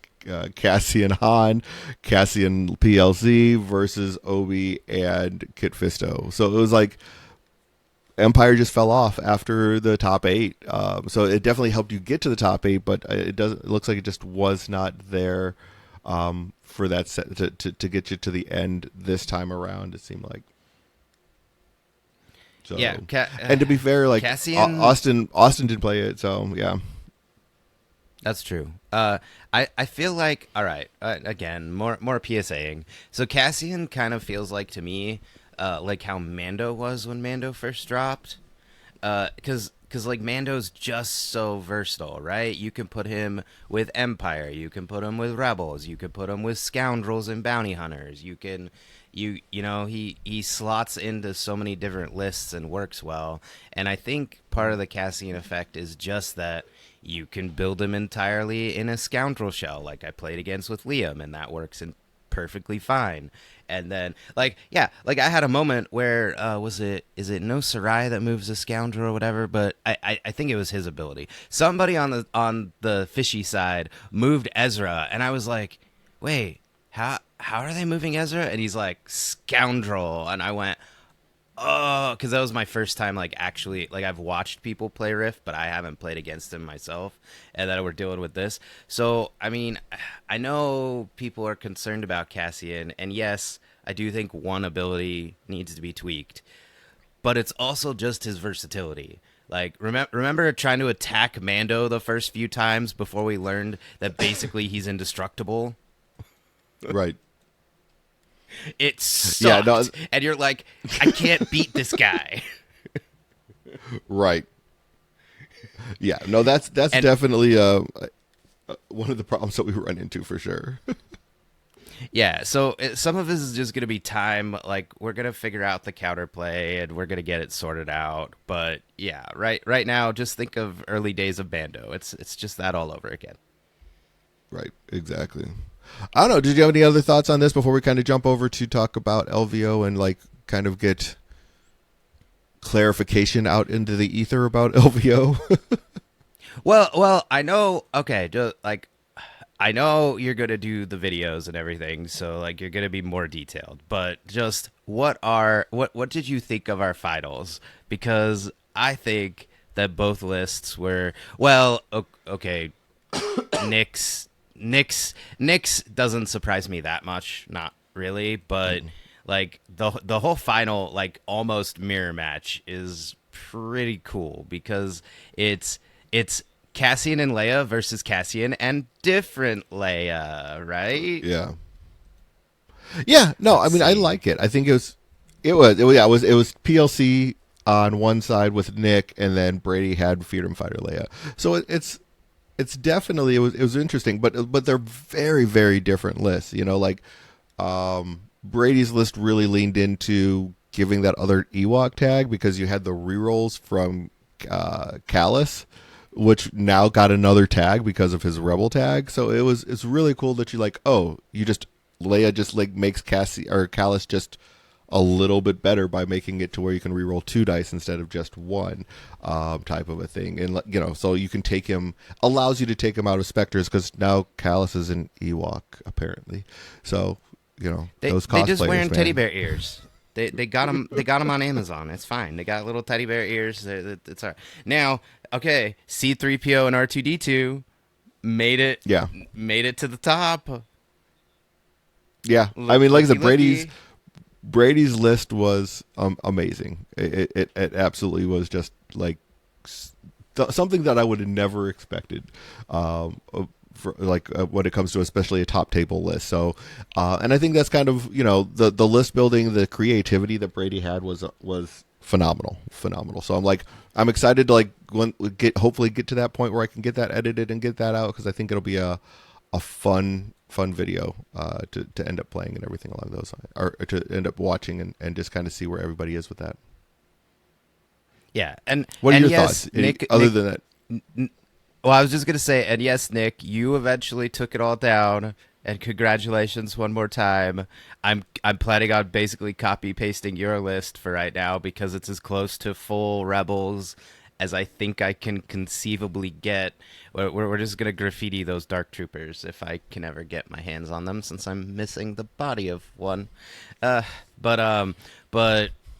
Cassian Han, Cassian PLC versus Obi and Kit Fisto. So it was like Empire just fell off after the top 8. So it definitely helped you get to the top 8, but it looks like it just was not there for that set to get you to the end this time around. It seemed like. So Yeah, and to be fair, like Cassian. Austin did play it, so yeah. That's true. I feel like all right. Again, more PSAing. So Cassian kind of feels like to me, like how Mando was when Mando first dropped. Because like Mando's just so versatile, right? You can put him with Empire, you can put him with Rebels, you could put him with Scoundrels and Bounty Hunters. He slots into so many different lists and works well. And I think part of the Cassian effect is just that you can build him entirely in a Scoundrel shell, like I played against with Liam, and that works perfectly fine. And then, like, yeah, like I had a moment where is it No Sarai that moves a Scoundrel or whatever? But I think it was his ability. Somebody on the fishy side moved Ezra, and I was like, wait, how are they moving Ezra? And he's like, Scoundrel, and I went, oh, because that was my first time, like, actually, like, I've watched people play Rift, but I haven't played against him myself, and that we're dealing with this. So, I mean, I know people are concerned about Cassian, and yes, I do think one ability needs to be tweaked, but it's also just his versatility. Like, remember trying to attack Mando the first few times before we learned that basically he's indestructible? Right. It sucked. Yeah, no, and you're like, I can't beat this guy. right. Yeah, no, that's And definitely one of the problems that we run into for sure. yeah, so some of this is just going to be time. Like, we're going to figure out the counterplay and we're going to get it sorted out. But yeah, right now, just think of early days of Bando. It's just that all over again. Right, exactly. I don't know. Did you have any other thoughts on this before we kind of jump over to talk about LVO and like kind of get clarification out into the ether about LVO? Well, I know. Okay, just like I know you're gonna do the videos and everything, so like you're gonna be more detailed. But just what did you think of our finals? Because I think that both lists were well. Okay, Nick's doesn't surprise me that much, not really, but like the whole final like almost mirror match is pretty cool because it's Cassian and Leia versus Cassian and different Leia, right? Yeah. Yeah, no, I Let's mean I see. like it. I think it was PLC on one side with Nick, and then Brady had Freedom Fighter Leia. So it's definitely it was interesting, but they're very very different lists. You know, like Brady's list really leaned into giving that other Ewok tag because you had the rerolls from Callus, which now got another tag because of his Rebel tag. So it's really cool that you like, oh, you just Leia just like makes Cassie or Callus just a little bit better by making it to where you can reroll 2 dice instead of just one, type of a thing. And you know, so you can take him, allows you to take him out of Spectres because now Callus is an Ewok apparently. So you know, those They just cosplayers, wearing teddy man. bear ears. They got them on Amazon. It's fine. They got little teddy bear ears. It's all right. Now, okay, C3PO and R2D2 made it Yeah, made it to the top. yeah. I mean, like I said, Brady's Looky. Brady's list was amazing. It absolutely was just like something that I would have never expected. For like when it comes to especially a top table list. So, and I think that's kind of, you know, the list building, the creativity that Brady had was phenomenal, phenomenal. So I'm excited to like hopefully get to that point where I can get that edited and get that out because I think it'll be a fun video to end up playing and everything along those lines, or to end up watching and just kind of see where everybody is with that. Yeah, What are and your yes, thoughts? Other Nick. than that, Well, I was just gonna say, and yes, Nick, you eventually took it all down, and congratulations one more time. I'm planning on basically copy pasting your list for right now because it's as close to full Rebels as I think I can conceivably get. We're just gonna graffiti those Dark Troopers if I can ever get my hands on them, since I'm missing the body of one. Uh, but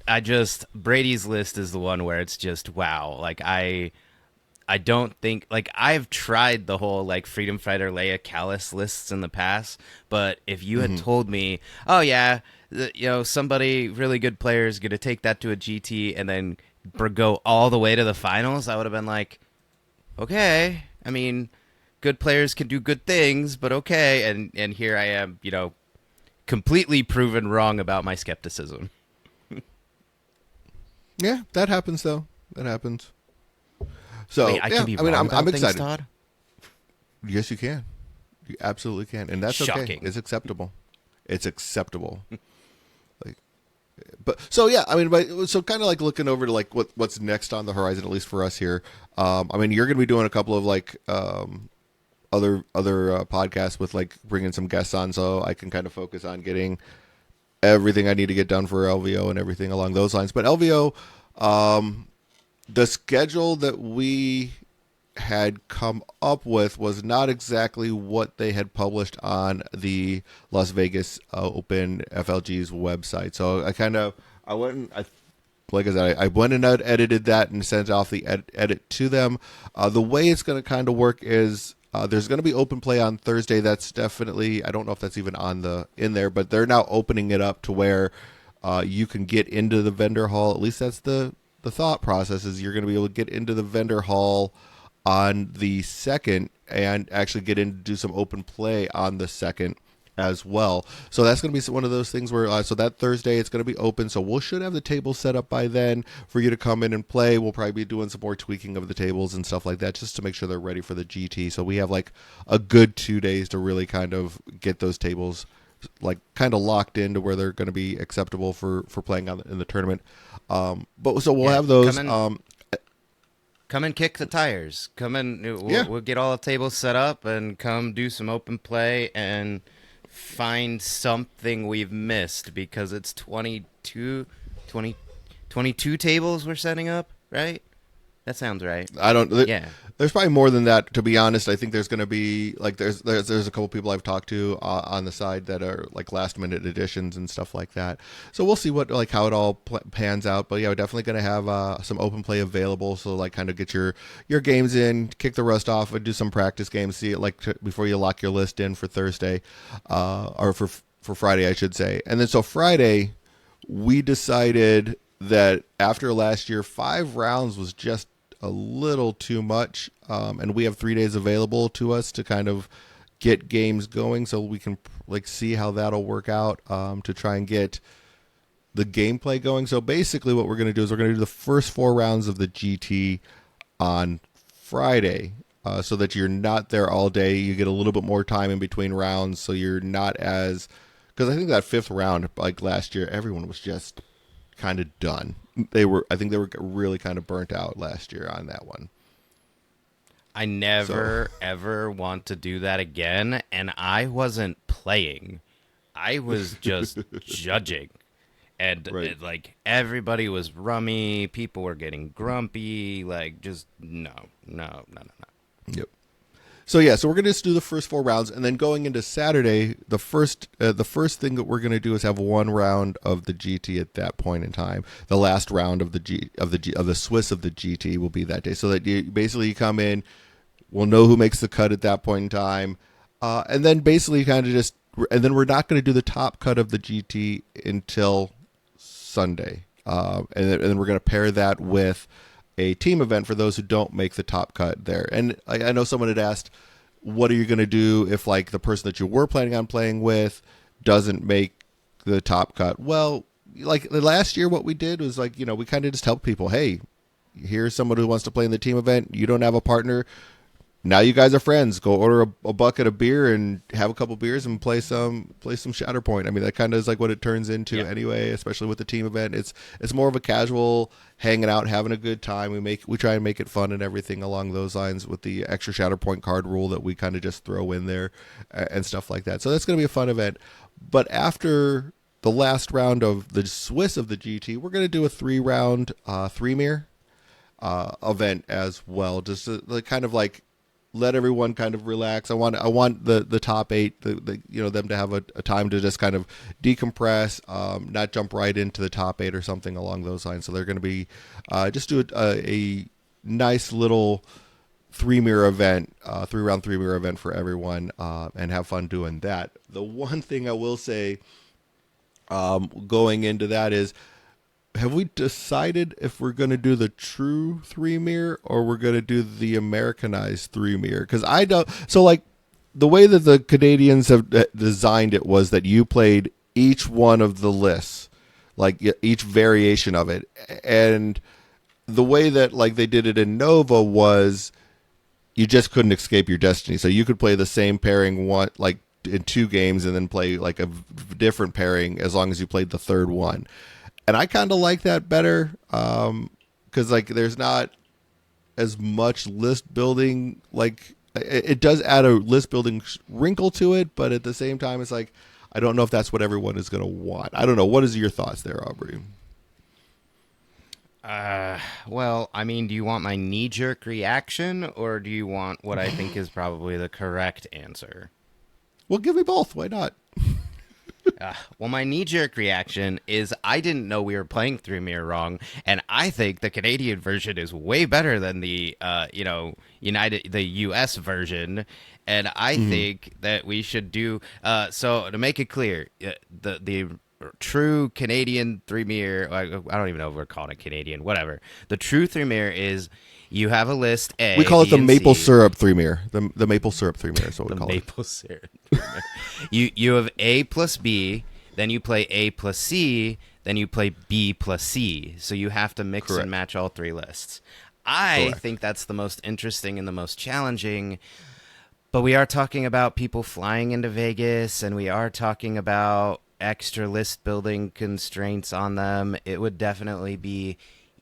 I just Brady's list is the one where it's just wow. Like I don't think like I've tried the whole like Freedom Fighter Leia Callus lists in the past, but if you had hmm told me, oh yeah, somebody really good player is gonna take that to a GT and then go all the way to the finals, I would have been like, okay. I mean, good players can do good things, but okay. And here I am, completely proven wrong about my skepticism. yeah, that happens though. That happens. Wait, So I can yeah, be I mean, wrong I'm about things, excited. Todd? Yes, you can. You absolutely can, and that's okay. Shocking. It's acceptable. It's acceptable. Like, but so yeah, I mean, but so kind of like looking over to like what's next on the horizon, at least for us here. I mean, you're going to be doing a couple of like other podcasts with like bringing some guests on, so I can kind of focus on getting everything I need to get done for LVO and everything along those lines. But LVO, the schedule that we had come up with was not exactly what they had published on the Las Vegas Open FLG's website. So I went and like I said, I went and edited that and sent off the edit to them. The way it's going to kind of work is there's going to be open play on Thursday. That's definitely, I don't know if that's even in there, but they're now opening it up to where you can get into the vendor hall. At least that's the thought process is you're going to be able to get into the vendor hall on the second and actually get in to do some open play on the second as well. So that's going to be one of those things where so that Thursday it's going to be open. So we should have the table set up by then for you to come in and play. We'll probably be doing some more tweaking of the tables and stuff like that just to make sure they're ready for the GT. So we have like a good 2 days to really kind of get those tables like kind of locked into where they're going to be acceptable for playing in the tournament. But so we'll Yeah, have those. come and kick the tires. Come and Yeah, we'll get all the tables set up and come do some open play and find something we've missed because it's 22 tables we're setting up, right? That sounds right. I don't. Yeah. There's probably more than that. To be honest, I think there's going to be like there's a couple people I've talked to on the side that are like last minute additions and stuff like that. So we'll see what like how it all pans out. But yeah, we're definitely going to have some open play available. So like kind of get your games in, kick the rust off, and do some practice games. See it like before you lock your list in for Thursday, or for Friday, I should say. And then so Friday, we decided that after last year, 5 rounds was just a little too much, and we have 3 days available to us to kind of get games going, so we can like see how that'll work out to try and get the gameplay going. So basically, what we're going to do is we're going to do the first 4 rounds of the GT on Friday, so that you're not there all day. You get a little bit more time in between rounds, so you're not as, because I think that fifth round, like last year, everyone was just kind of done. I think they were really kind of burnt out last year on that one. I So, never ever want to do that again, and I wasn't playing. I was just judging. And right. like everybody was rummy, people were getting grumpy, like just no, no, no, no, no. Yep. So yeah, so we're gonna just do the first 4 rounds, and then going into Saturday, the first thing that we're gonna do is have 1 round of the GT at that point in time. The last round of the Swiss of the GT will be that day, so that you come in, we'll know who makes the cut at that point in time, and then basically kind of just, and then we're not going to do the top cut of the GT until Sunday, and then we're going to pair that with a team event for those who don't make the top cut there. And I know someone had asked, what are you going to do if like the person that you were planning on playing with doesn't make the top cut? Well, like the last year, what we did was like, we kind of just helped people. Hey, here's someone who wants to play in the team event. You don't have a partner. Now you guys are friends. Go order a bucket of beer and have a couple beers and play some Shatterpoint. I mean, that kind of is like what it turns into Yep. anyway. Especially with the team event, it's more of a casual hanging out, having a good time. We try and make it fun and everything along those lines with the extra Shatterpoint card rule that we kind of just throw in there, and stuff like that. So that's going to be a fun event. But after the last round of the Swiss of the GT, we're going to do a 3 round three mirror event as well, just to like, kind of like let everyone kind of relax. I want the top eight, them to have a time to just kind of decompress, not jump right into the top eight or something along those lines. So they're going to be just do a nice little 3 mirror event, 3 round 3 mirror event for everyone, and have fun doing that. The one thing I will say, going into that is, have we decided if we're going to do the true 3 mirror or we're going to do the Americanized 3 mirror? Because I don't. So, like, the way that the Canadians have designed it was that you played each one of the lists, like each variation of it. And the way that, like, they did it in Nova was you just couldn't escape your destiny. So you could play the same pairing like in 2 games and then play like a different pairing as long as you played the third one. And I kind of like that better, because like there's not as much list building. Like it does add a list building wrinkle to it, but at the same time, it's like I don't know if that's what everyone is going to want. I don't know. What is your thoughts there, Aubrey? Well, I mean, do you want my knee jerk reaction or do you want what I think is probably the correct answer? Well, give me both. Why not? Well, my knee jerk reaction is I didn't know we were playing Through Mirror wrong, and I think the Canadian version is way better than the the U.S. version, and I Mm-hmm. think that we should do so to make it clear, the true Canadian Three Mirror. I don't even know if we're calling it Canadian. Whatever. The true Three Mirror is you have a list We A, call it B, the and maple C. syrup 3 mirror. The maple syrup 3 mirror is what we The call it. maple syrup. You have A plus B, then you play A plus C, then you play B plus C. So you have to mix and Correct. match all 3 lists. I Correct. think that's the most interesting and the most challenging. But we are talking about people flying into Vegas, and we are talking about extra list building constraints on them. It would definitely be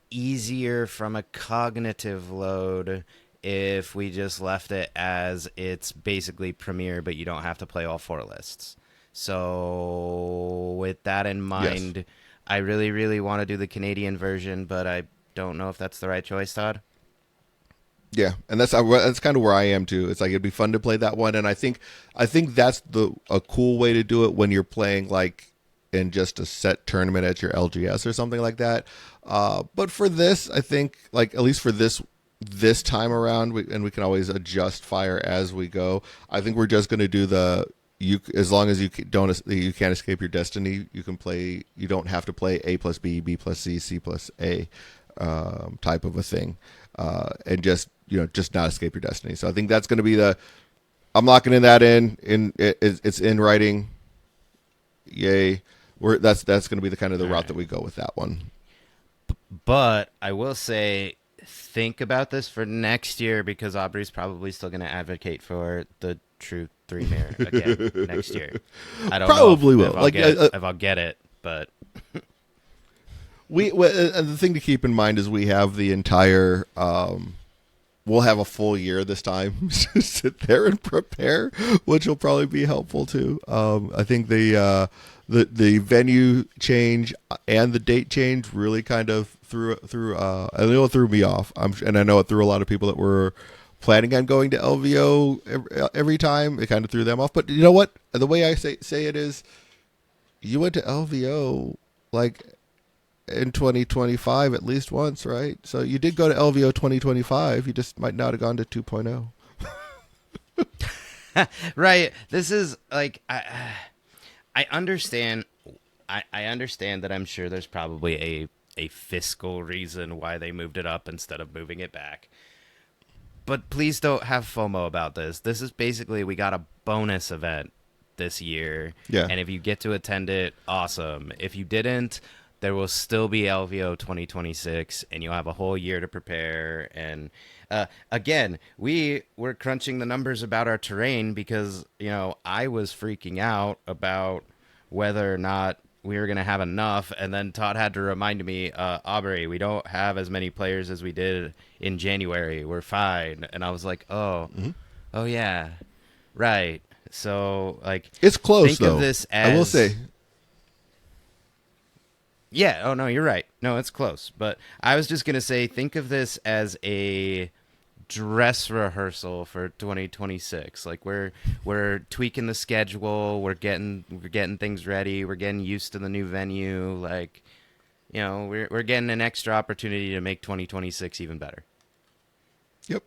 easier from a cognitive load if we just left it as it's basically Premiere, but you don't have to play all 4 lists. So, with that in Yes. mind, I really, really want to do the Canadian version, but I don't know if that's the right choice, Todd. Yeah, and that's kind of where I am too. It's like it'd be fun to play that one, and I think that's a cool way to do it when you're playing like in just a set tournament at your LGS or something like that. But for this, I think like at least for this time around, and we can always adjust fire as we go. I think we're just going to do you, as long as you can't escape your destiny. You can play. You don't have to play A plus B, B plus C, C plus A, type of a thing, and just not escape your destiny. So I think that's going to be I'm locking in that in it's in writing. Yay. that's going to be the kind of the All route that right. we go with that one. But I will say, think about this for next year because Aubrey's probably still going to advocate for the true three mirror again next year. I don't know Probably will. if I'll get it, but The thing to keep in mind is we have the entire we'll have a full year this time to sit there and prepare, which will probably be helpful too. I think the venue change and the date change really kind of threw I know it threw me off. And I know it threw a lot of people that were planning on going to LVO every time. It kind of threw them off. But you know what? The way I say it is, you went to LVO like in 2025 at least once, right? So you did go to LVO 2025. You just might not have gone to 2.0. right. This is like I understand. I understand that I'm sure there's probably a fiscal reason why they moved it up instead of moving it back. But please don't have FOMO about this. This is basically we got a bonus event this year, Yeah. and if you get to attend it, awesome. If you didn't, there will still be LVO 2026, and you'll have a whole year to prepare. And again, we were crunching the numbers about our terrain because I was freaking out about whether or not we were going to have enough. And then Todd had to remind me, Aubrey, we don't have as many players as we did in January. We're fine. And I was like, Mm-hmm. oh yeah, right. So like, It's close think of though. this I will as say. yeah. Oh no, you're right. No, it's close. But I was just gonna say, think of this as a dress rehearsal for 2026. Like we're tweaking the schedule. We're getting things ready. We're getting used to the new venue. Like we're getting an extra opportunity to make 2026 even better. Yep.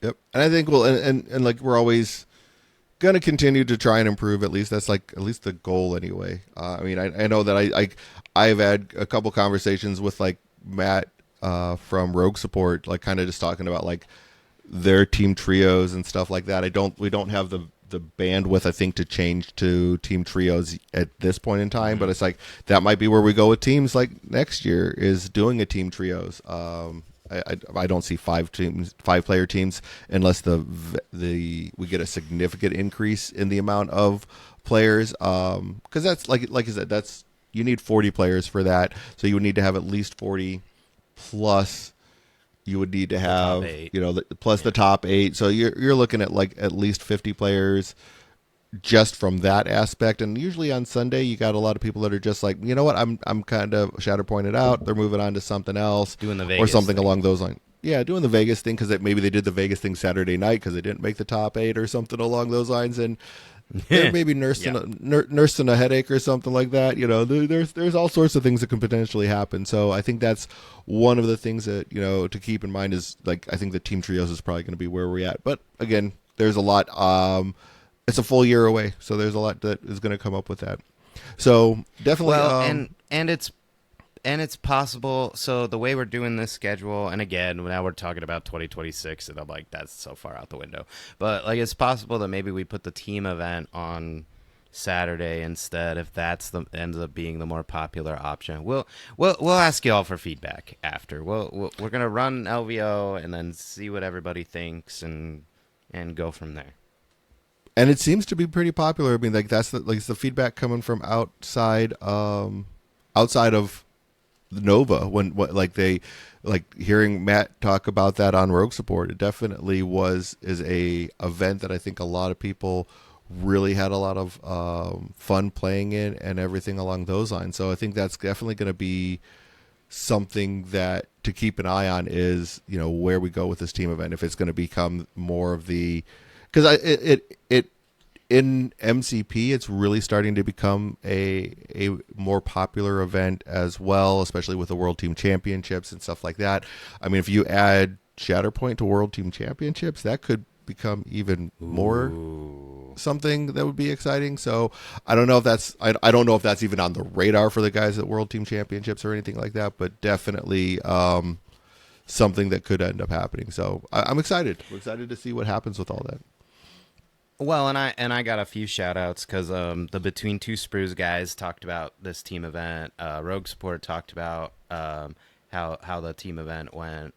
Yep. And I think and like we're always going to continue to try and improve. At least that's like at least the goal anyway. I mean, I know that I've had a couple conversations with like Matt from Rogue Support, like kind of just talking about like their team trios and stuff like that. We don't have the bandwidth I think to change to team trios at this point in time, but Mm-hmm. it's like that might be where we go with teams like next year is doing a team trios. I don't see 5 player teams unless the we get a significant increase in the amount of players because that's like I said, that's you need 40 players for that, so you would need to have at least 40 plus you would need to The top have eight. plus the Yeah. top 8, so you're looking at like at least 50 players just from that aspect. And usually on Sunday you got a lot of people that are just like, you know what, I'm kind of Shatter pointed out, they're moving on to something else Doing the or Vegas something thing. along those lines. Yeah, doing the Vegas thing because maybe they did the Vegas thing Saturday night because they didn't make the top 8 or something along those lines, and they're maybe yeah. nursing a headache or something like that. There's all sorts of things that can potentially happen. So I think that's one of the things that to keep in mind is like I think the team trios is probably going to be where we're at. But again, there's a lot. It's a full year away, so there's a lot that is going to come up with that. So definitely. Well, and it's possible. So the way we're doing this schedule, and again, now we're talking about 2026, and I'm like, that's so far out the window. But like, it's possible that maybe we put the team event on Saturday instead, if that's the ends up being the more popular option. We'll ask y'all for feedback after. We're gonna run LVO and then see what everybody thinks and go from there. And it seems to be pretty popular. I mean, like that's the feedback coming from outside of Nova when what like they like hearing Matt talk about that on Rogue Support. It definitely is a event that I think a lot of people really had a lot of fun playing in and everything along those lines. So I think that's definitely going to be something that to keep an eye on is where we go with this team event, if it's going to become more of the because it in MCP, it's really starting to become a more popular event as well, especially with the World Team Championships and stuff like that. I mean, if you add Shatterpoint to World Team Championships, that could become even more Ooh. something that would be exciting. So I don't know if I don't know if that's even on the radar for the guys at World Team Championships or anything like that, but definitely something that could end up happening. So I'm excited. We're excited to see what happens with all that. Well, and I got a few shout outs because the Between Two Sprues guys talked about this team event. Rogue Support talked about how the team event went,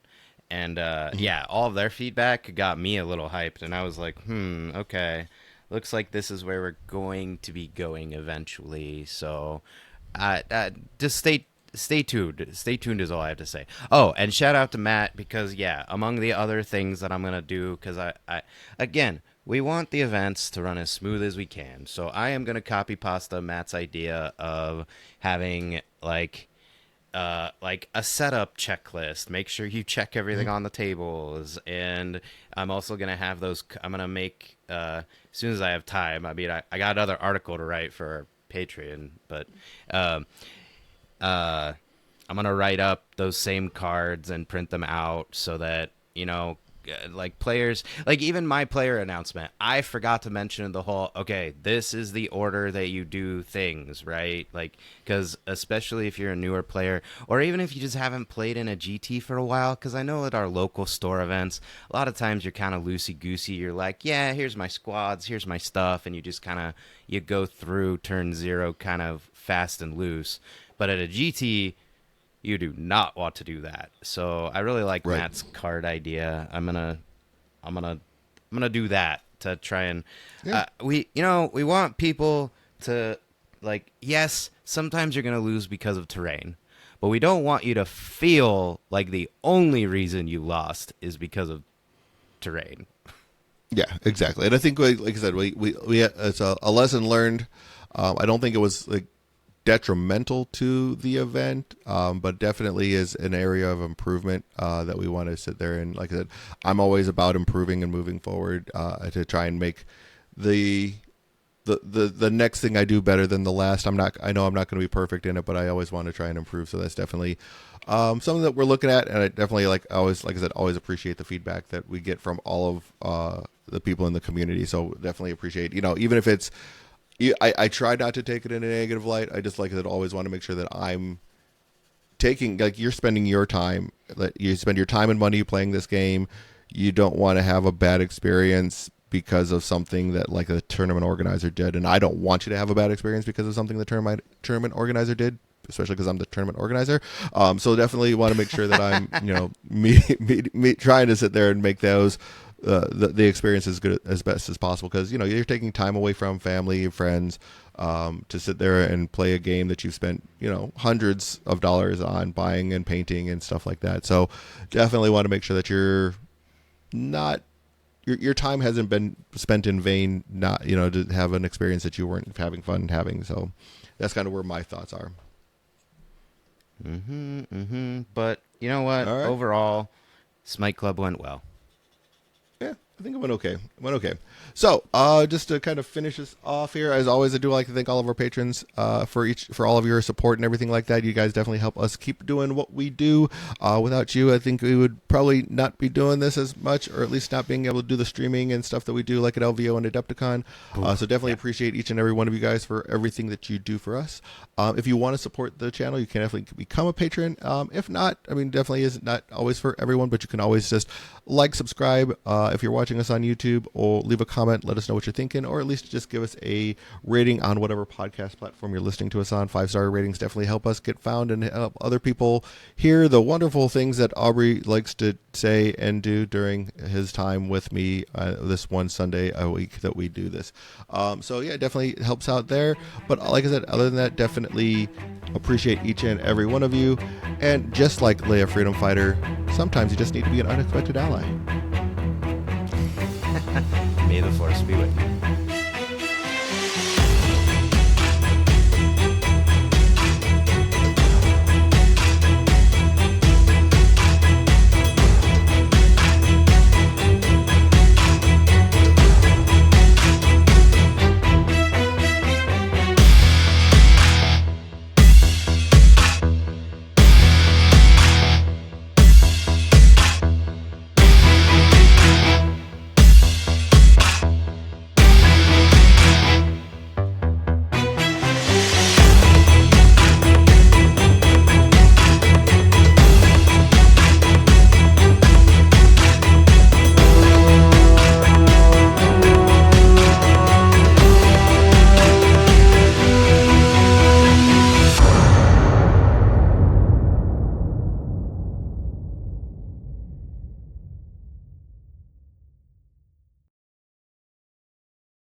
and Mhm. yeah, all of their feedback got me a little hyped, and I was like, okay, looks like this is where we're going to be going eventually. So, just stay tuned. Stay tuned is all I have to say. Oh, and shout out to Matt because yeah, among the other things that I'm gonna do, because I again, we want the events to run as smooth as we can. So I am gonna copy pasta Matt's idea of having like a setup checklist. Make sure you check everything Mhm. on the tables, and I'm also gonna have those. I'm gonna make as soon as I have time. I mean, I got another article to write for Patreon, but um, uh, I'm gonna write up those same cards and print them out so that like players, like even my player announcement, I forgot to mention the whole. Okay, this is the order that you do things, right? Like, because especially if you're a newer player, or even if you just haven't played in a GT for a while, because I know at our local store events, a lot of times you're kind of loosey goosey. You're like, yeah, here's my squads, here's my stuff, and you just kind of you go through turn zero kind of fast and loose. But at a GT, you do not want to do that. So I really like Right. Matt's card idea. I'm gonna do that to try and Yeah. we want people to like, yes, sometimes you're gonna lose because of terrain, but we don't want you to feel like the only reason you lost is because of terrain. Yeah, exactly. And I think, like I said, we it's a lesson learned. I don't think it was like detrimental to the event, but definitely is an area of improvement that we want to sit there and, like I said, I'm always about improving and moving forward to try and make the the next thing I do better than the last. I'm not. I know I'm not going to be perfect in it, but I always want to try and improve. So that's definitely something that we're looking at, and I definitely like I said, always appreciate the feedback that we get from all of the people in the community. So definitely appreciate, even if it's. I try not to take it in a negative light. I just, like I said, always want to make sure that I'm taking, like, you're spending your time, that you spend your time and money playing this game. You don't want to have a bad experience because of something that, like, the tournament organizer did, and I don't want you to have a bad experience because of something the tournament organizer did, especially because I'm the tournament organizer. So definitely want to make sure that I'm, me trying to sit there and make those the experience as good as best as possible, because you're taking time away from family, friends, to sit there and play a game that you've spent hundreds of dollars on buying and painting and stuff like that. So definitely want to make sure that you're not your time hasn't been spent in vain, not to have an experience that you weren't having fun having. So that's kind of where my thoughts are. But you know what? All right. Overall, Smite Club went well. Yeah, I think it went okay. It went okay. So, just to kind of finish this off here, as always, I do like to thank all of our patrons for all of your support and everything like that. You guys definitely help us keep doing what we do. Without you, I think we would probably not be doing this as much, or at least not being able to do the streaming and stuff that we do, like at LVO and Adepticon. So definitely Yeah. appreciate each and every one of you guys for everything that you do for us. If you want to support the channel, you can definitely become a patron. If not, I mean, definitely is not always for everyone, but you can always just like, subscribe if you're watching us on YouTube, or leave a comment, let us know what you're thinking, or at least just give us a rating on whatever podcast platform you're listening to us on. 5-star ratings definitely help us get found and help other people hear the wonderful things that Aubrey likes to say and do during his time with me this one Sunday a week that we do this. So yeah, definitely helps out there. But like I said, other than that, definitely appreciate each and every one of you. And just like Leia Freedom Fighter, sometimes you just need to be an unexpected ally. May the force be with you.